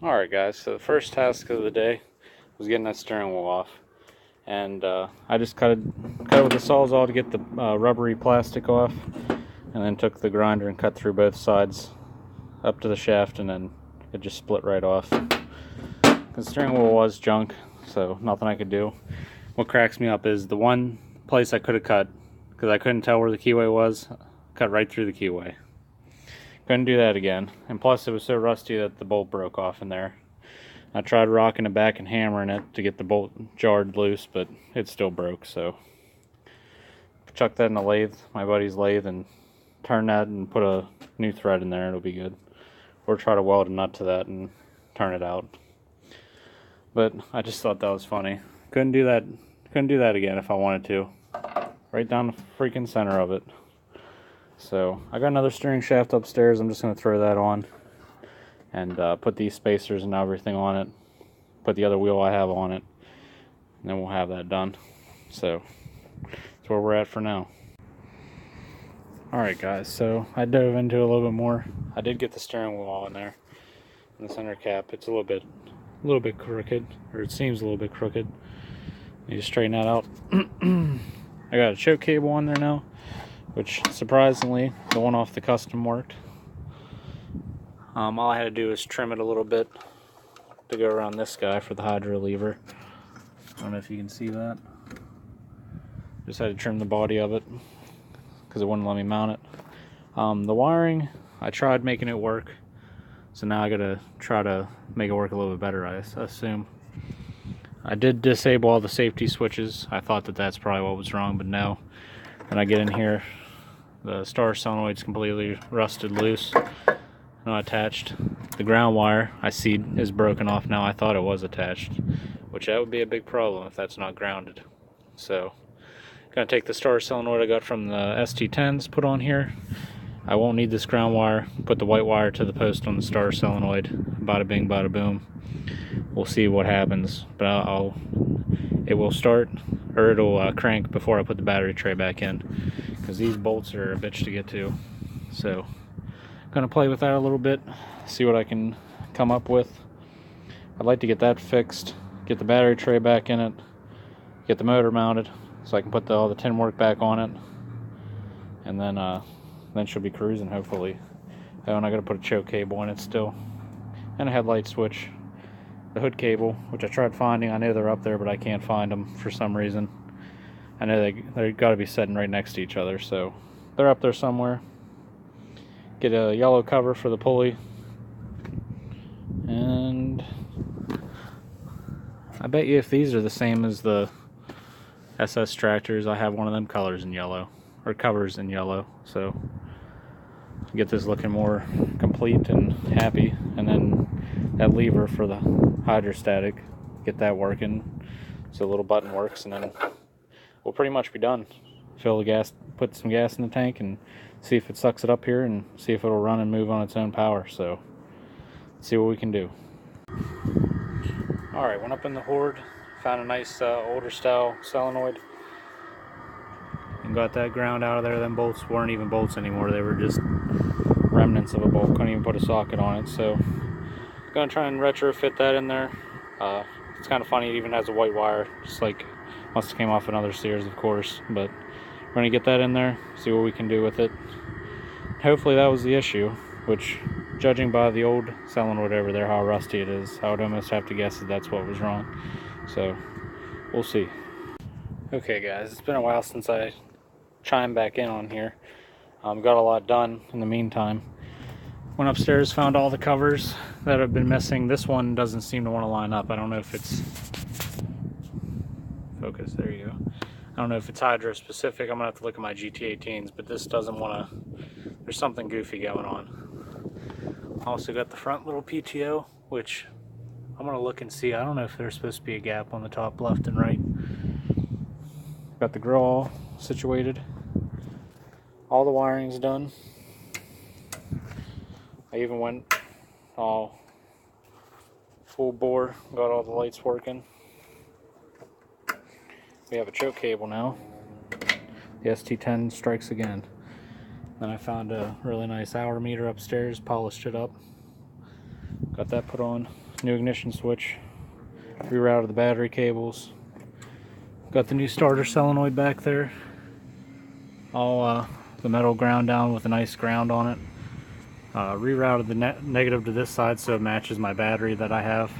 Alright guys, so the first task of the day was getting that steering wheel off. And I just cut it with the Sawzall to get the rubbery plastic off, and then took the grinder and cut through both sides up to the shaft, and then it just split right off. The steering wheel was junk, so nothing I could do. What cracks me up is the one place I could have cut, because I couldn't tell where the keyway was, cut right through the keyway. Couldn't do that again, and plus it was so rusty that the bolt broke off in there. I tried rocking it back and hammering it to get the bolt jarred loose, but it still broke, so chuck that in the lathe, my buddy's lathe, and turn that and put a new thread in there. It'll be good. Or try to weld a nut to that and turn it out. But I just thought that was funny. Couldn't do that again if I wanted to. Right down the freaking center of it. So I got another steering shaft upstairs. I'm just going to throw that on and put these spacers and everything on it. Put the other wheel I have on it, and then we'll have that done. So that's where we're at for now. Alright guys, so I dove into it a little bit more. I did get the steering wheel all in there. In the center cap, it's a little bit crooked, or it seems a little bit crooked. Need to straighten that out. I got a choke cable on there now, which surprisingly, the one off the custom worked. All I had to do was trim it a little bit to go around this guy for the hydro lever. I don't know if you can see that. Just had to trim the body of it because it wouldn't let me mount it. The wiring, I tried making it work, so now I gotta try to make it work a little bit better, I assume. I did disable all the safety switches. I thought that that's probably what was wrong, but no. When I get in here, the star solenoid's completely rusted loose, not attached. The ground wire I see is broken off now. I thought it was attached, which that would be a big problem if that's not grounded. So gonna take the star solenoid I got from the ST10s, put on here. I won't need this ground wire. Put the white wire to the post on the star solenoid. Bada bing, bada boom. We'll see what happens, but it will start, or it'll crank before I put the battery tray back in, because these bolts are a bitch to get to. So gonna play with that a little bit, see what I can come up with. I'd like to get that fixed, get the battery tray back in it, get the motor mounted so I can put all the tin work back on it, and then she'll be cruising hopefully. Oh, and I gotta put a choke cable in it still, and a headlight switch, the hood cable, which I tried finding. I know they're up there, but I can't find them for some reason. I know they gotta be sitting right next to each other, so they're up there somewhere. Get a yellow cover for the pulley, and I bet you if these are the same as the SS tractors, I have one of them colors in yellow, or covers in yellow, so get this looking more complete and happy. And then that lever for the hydrostatic, get that working so the little button works, and then we'll pretty much be done. Fill the gas, put some gas in the tank, and see if it sucks it up here, and see if it'll run and move on its own power. So let's see what we can do. Alright, went up in the Horde, found a nice older style solenoid, and got that ground out of there. Them bolts weren't even bolts anymore, they were just remnants of a bolt. Couldn't even put a socket on it, so gonna try and retrofit that in there. It's kind of funny, it even has a white wire, just like must have came off another Sears, of course, but we're gonna get that in there, see what we can do with it. Hopefully that was the issue, which, judging by the old solenoid over there, how rusty it is, I would almost have to guess that that's what was wrong. So we'll see. Okay guys, it's been a while since I chimed back in on here. Got a lot done in the meantime. Went upstairs, found all the covers that have been missing. This one doesn't seem to want to line up. I don't know if it's focus, there you go. I don't know if it's hydro specific. I'm gonna have to look at my GT18s, but this doesn't want to, there's something goofy going on. Also got the front little PTO, which I'm gonna look and see. I don't know if there's supposed to be a gap on the top left and right. Got the grill all situated. All the wiring's done. I even went all full bore, got all the lights working. We have a choke cable now. The ST10 strikes again. Then I found a really nice hour meter upstairs, polished it up. Got that put on. new ignition switch, rerouted the battery cables, got the new starter solenoid back there, all the metal ground down with a nice ground on it. Rerouted the negative to this side so it matches my battery that I have,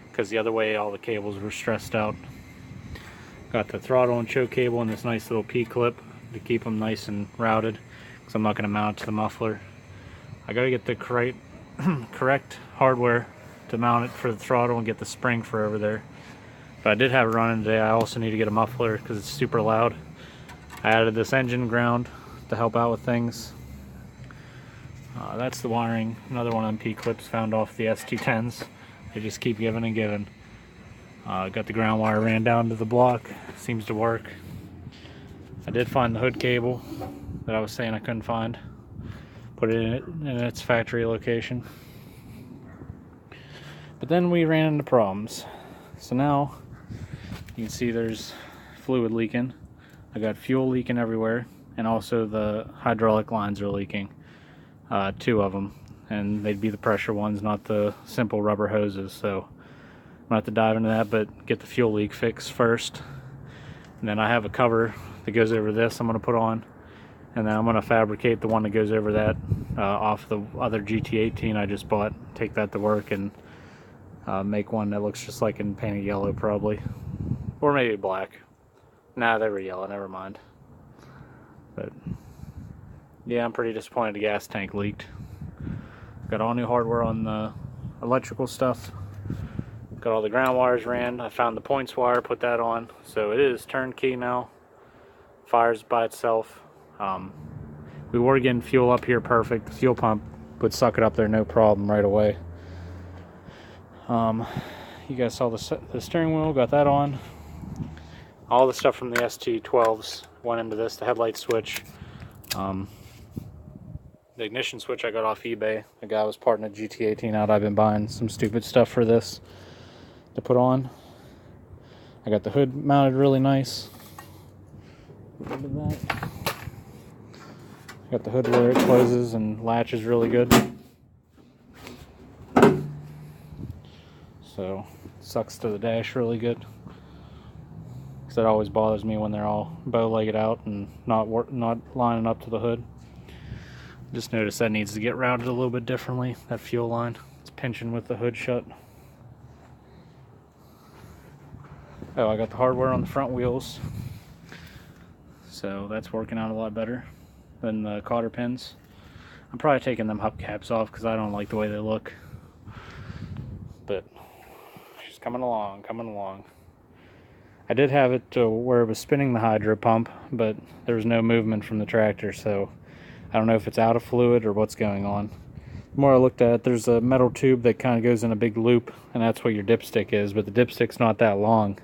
because the other way all the cables were stressed out. Got the throttle and choke cable in this nice little P-clip to keep them nice and routed, because I'm not going to mount it to the muffler. I got to get the correct hardware to mount it for the throttle and get the spring for over there. But I did have it running today. I also need to get a muffler because it's super loud. I added this engine ground to help out with things. That's the wiring. Another one of them P-clips found off the ST10s. They just keep giving and giving. Got the ground wire ran down to the block. Seems to work. I did find the hood cable that I was saying I couldn't find. Put it in its factory location. But then we ran into problems. So now you can see there's fluid leaking. I got fuel leaking everywhere, and also the hydraulic lines are leaking. 2 of them, and they'd be the pressure ones, not the simple rubber hoses. So I'm gonna have to dive into that, but get the fuel leak fixed first. And then I have a cover that goes over this I'm gonna put on, and then I'm gonna fabricate the one that goes over that off the other GT18 I just bought. Take that to work and make one that looks just like in painted yellow, probably, or maybe black. Nah, they were yellow, never mind. But yeah, I'm pretty disappointed the gas tank leaked. Got all new hardware on the electrical stuff. Got all the ground wires ran. I found the points wire, put that on. So it is turnkey now. Fires by itself. We were getting fuel up here perfect. The fuel pump would suck it up there no problem right away. You guys saw the steering wheel, got that on. All the stuff from the ST12s went into this, the headlight switch. The ignition switch I got off eBay. The guy was parting a GT18 out. I've been buying some stupid stuff for this to put on. I got the hood mounted really nice. Look at that. Got the hood where it closes and latches really good. So sucks to the dash really good, because that always bothers me when they're all bow-legged out and not lining up to the hood. Just noticed that needs to get routed a little bit differently. That fuel line, it's pinching with the hood shut. Oh, I got the hardware on the front wheels, so that's working out a lot better than the cotter pins. I'm probably taking them hubcaps off because I don't like the way they look. But she's coming along, coming along. I did have it to where it was spinning the hydro pump, but there was no movement from the tractor, so I don't know if it's out of fluid or what's going on. The more I looked at it, there's a metal tube that kind of goes in a big loop, and that's what your dipstick is, but the dipstick's not that long.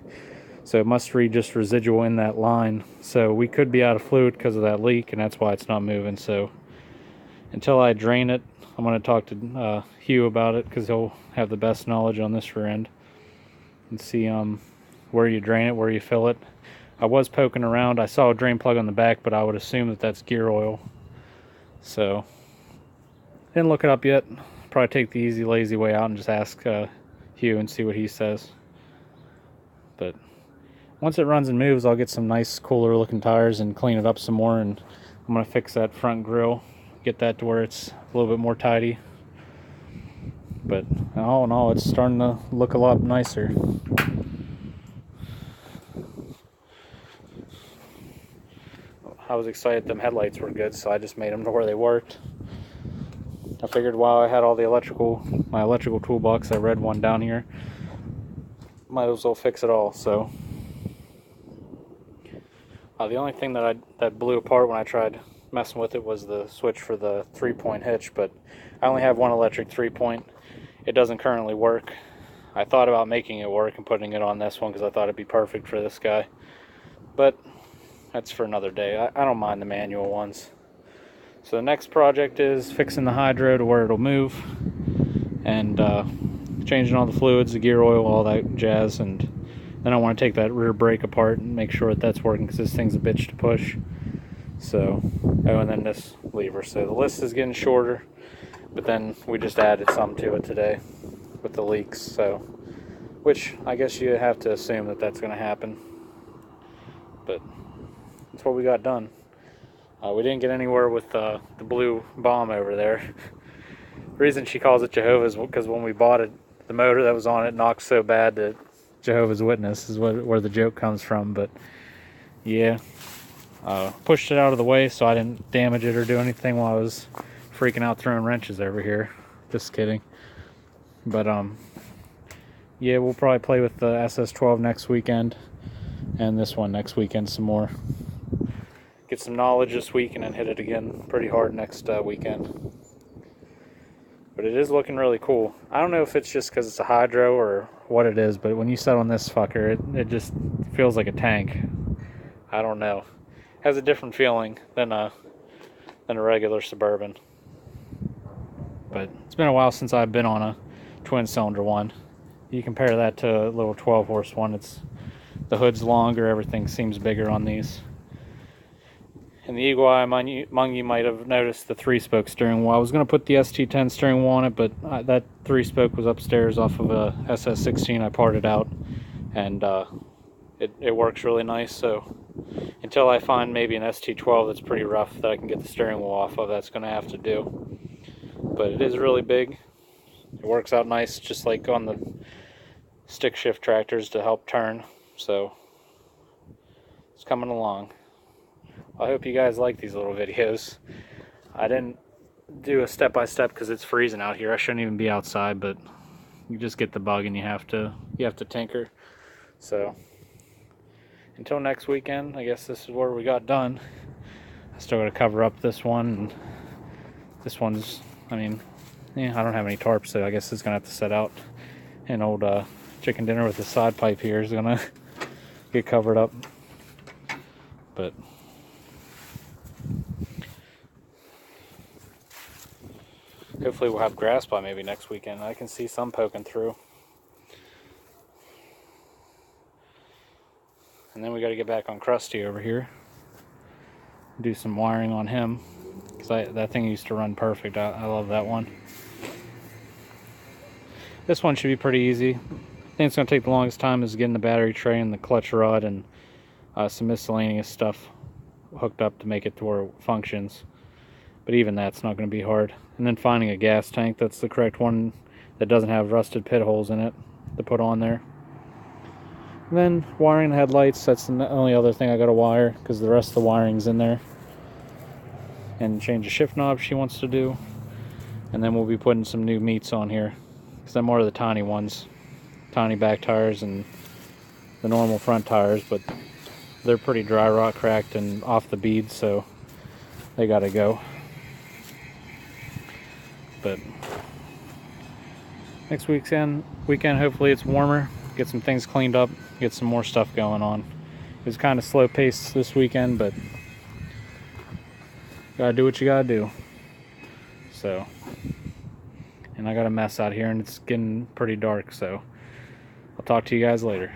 So it must read just residual in that line. So we could be out of fluid because of that leak, and that's why it's not moving. So until I drain it, I'm going to talk to Hugh about it, because he'll have the best knowledge on this rear end, and see where you drain it, where you fill it. I was poking around. I saw a drain plug on the back, but I would assume that that's gear oil. So didn't look it up yet. Probably take the easy, lazy way out and just ask Hugh and see what he says. But once it runs and moves, I'll get some nice, cooler looking tires and clean it up some more, and I'm going to fix that front grille, get that to where it's a little bit more tidy. But all in all, it's starting to look a lot nicer. I was excited them headlights were good, so I just made them to where they worked. I figured while I had all the my electrical toolbox, I read one down here, might as well fix it all. So the only thing that blew apart when I tried messing with it was the switch for the 3-point hitch, but I only have one electric 3-point. It doesn't currently work. I thought about making it work and putting it on this one because I thought it'd be perfect for this guy, but that's for another day. I don't mind the manual ones. So the next project is fixing the hydro to where it'll move, and changing all the fluids, the gear oil, all that jazz. And then I want to take that rear brake apart and make sure that that's working, because this thing's a bitch to push. So, oh, and then this lever. So the list is getting shorter, but then we just added some to it today. with the leaks. So, which I guess you have to assume that that's going to happen. But that's what we got done. We didn't get anywhere with the blue bomb over there. The reason she calls it Jehovah's because when we bought it, the motor that was on it knocked so bad that Jehovah's Witness is where the joke comes from. But yeah, pushed it out of the way so I didn't damage it or do anything while I was freaking out throwing wrenches over here. Just kidding. But yeah, we'll probably play with the SS12 next weekend and this one next weekend some more. Get some knowledge this week and then hit it again pretty hard next weekend. But it is looking really cool. I don't know if it's just because it's a hydro or what it is, but when you set on this fucker, it just feels like a tank. I don't know. It has a different feeling than a regular Suburban. But it's been a while since I've been on a twin cylinder one. You compare that to a little 12 horse one, the hood's longer, everything seems bigger on these. And the Eagle Eye among you might have noticed the 3-spoke steering wheel. I was going to put the ST10 steering wheel on it, but that 3-spoke was upstairs off of a SS16. I parted out, and it works really nice. So until I find maybe an ST12 that's pretty rough that I can get the steering wheel off of, that's going to have to do. But it is really big. It works out nice, just like on the stick shift tractors to help turn. So it's coming along. I hope you guys like these little videos. I didn't do a step-by-step because it's freezing out here. I shouldn't even be outside, but you just get the bug and you have to tinker. So until next weekend, I guess this is where we got done. I still got to cover up this one, and this one's, I mean, yeah, I don't have any tarps, so I guess it's gonna have to set out. An old chicken dinner with the side pipe here is gonna get covered up. But hopefully we'll have grass by maybe next weekend. I can see some poking through. And then we got to get back on Krusty over here. Do some wiring on him. Because that thing used to run perfect. I love that one. This one should be pretty easy. The thing that's going to take the longest time is getting the battery tray and the clutch rod and some miscellaneous stuff hooked up to make it to where it functions. But even that's not going to be hard. And then finding a gas tank that's the correct one that doesn't have rusted pit holes in it to put on there. And then wiring the headlights, that's the only other thing I got to wire because the rest of the wiring's in there. And change the shift knob she wants to do. And then we'll be putting some new meats on here because they're more of the tiny ones. Tiny back tires and the normal front tires, but they're pretty dry rot cracked and off the beads, so they got to go. But next weekend hopefully it's warmer, get some things cleaned up, get some more stuff going on. It was kind of slow paced this weekend, but gotta do what you gotta do. So, and I got a mess out here and it's getting pretty dark, so I'll talk to you guys later.